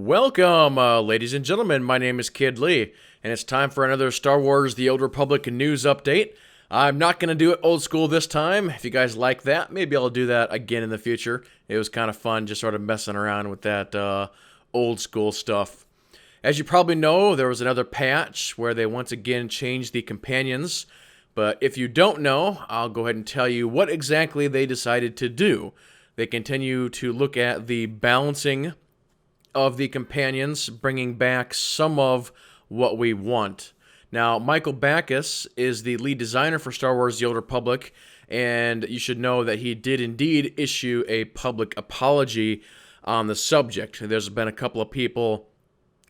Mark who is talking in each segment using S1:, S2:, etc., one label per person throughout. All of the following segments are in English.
S1: Welcome, ladies and gentlemen. My name is KidLee, and it's time for another Star Wars The Old Republic news update. I'm not going to do it old school this time. If you guys like that, maybe I'll do that again in the future. It was kind of fun just sort of messing around with that old school stuff. As you probably know, there was another patch where they once again changed the companions. But if you don't know, I'll go ahead and tell you what exactly they decided to do. They continue to look at the balancing of the companions, bringing back some of what we want. Now, Michael Backus is the lead designer for Star Wars The Old Republic, and you should know that he did indeed issue a public apology on the subject. There's been a couple of people,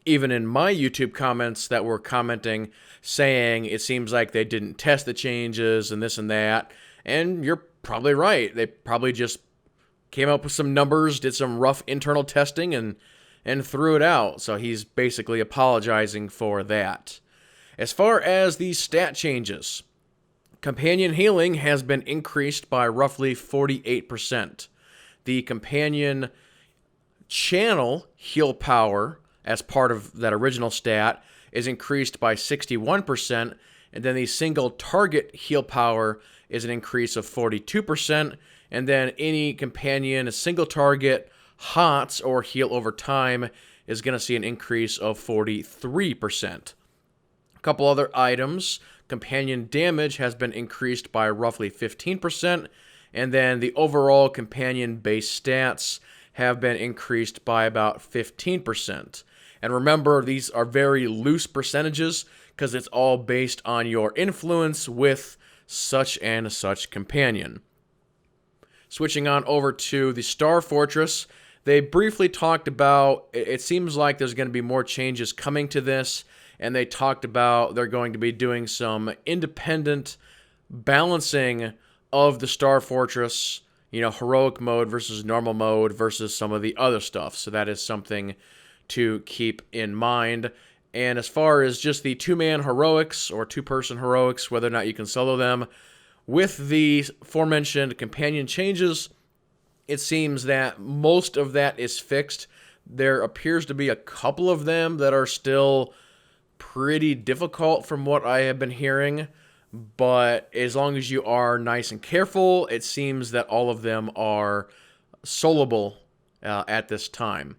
S1: even in my YouTube comments, that were commenting, saying it seems like they didn't test the changes and this and that, and you're probably right. They probably just came up with some numbers, did some rough internal testing, and threw it out. So he's basically apologizing for that. As far as the stat changes, companion healing has been increased by roughly 48%. The companion channel heal power, as part of that original stat, is increased by 61%, and then the single target heal power is an increase of 42%, and then any companion, a single target, HOTS, or heal over time, is going to see an increase of 43%. A couple other items. Companion damage has been increased by roughly 15%, and then the overall companion base stats have been increased by about 15%. And remember, these are very loose percentages because it's all based on your influence with such and such companion. Switching on over to the Star Fortress, they briefly talked about, it seems like there's going to be more changes coming to this, and they talked about they're going to be doing some independent balancing of the Star Fortress, heroic mode versus normal mode versus some of the other stuff. So that is something to keep in mind. And as far as just the two-man heroics or two-person heroics, whether or not you can solo them, with the aforementioned companion changes, it seems that most of that is fixed. There appears to be a couple of them that are still pretty difficult from what I have been hearing, but as long as you are nice and careful, it seems that all of them are soloable at this time.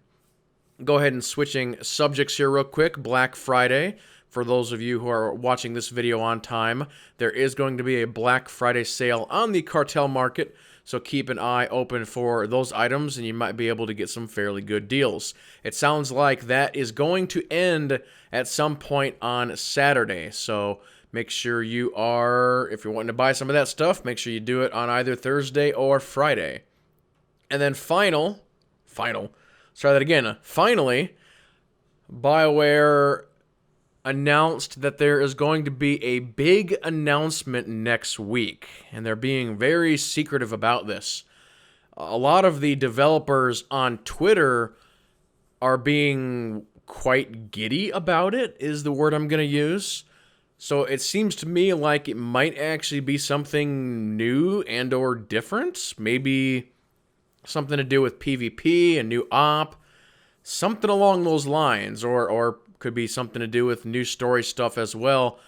S1: Go ahead and switching subjects here real quick. Black Friday. For those of you who are watching this video on time, there is going to be a Black Friday sale on the cartel market, so keep an eye open for those items, and you might be able to get some fairly good deals. It sounds like that is going to end at some point on Saturday, so make sure you are, if you're wanting to buy some of that stuff, make sure you do it on either Thursday or Friday. And then finally, BioWare announced that there is going to be a big announcement next week, and they're being very secretive about this. A lot of the developers on Twitter are being quite giddy about it, is the word I'm going to use. So it seems to me like it might actually be something new and or different. Maybe something to do with PvP, a new op, something along those lines, or could be something to do with new story stuff as well.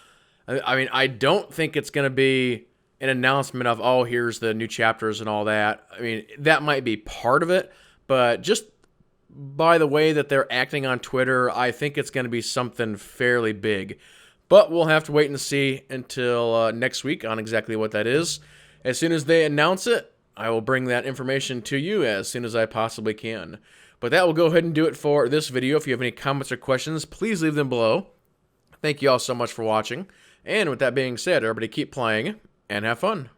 S1: I mean, I don't think it's going to be an announcement of, oh, here's the new chapters and all that. I mean, that might be part of it, but just by the way that they're acting on Twitter, I think it's going to be something fairly big. But we'll have to wait and see until next week on exactly what that is. As soon as they announce it, I will bring that information to you as soon as I possibly can. But that will go ahead and do it for this video. If you have any comments or questions, please leave them below. Thank you all so much for watching. And with that being said, everybody keep playing and have fun.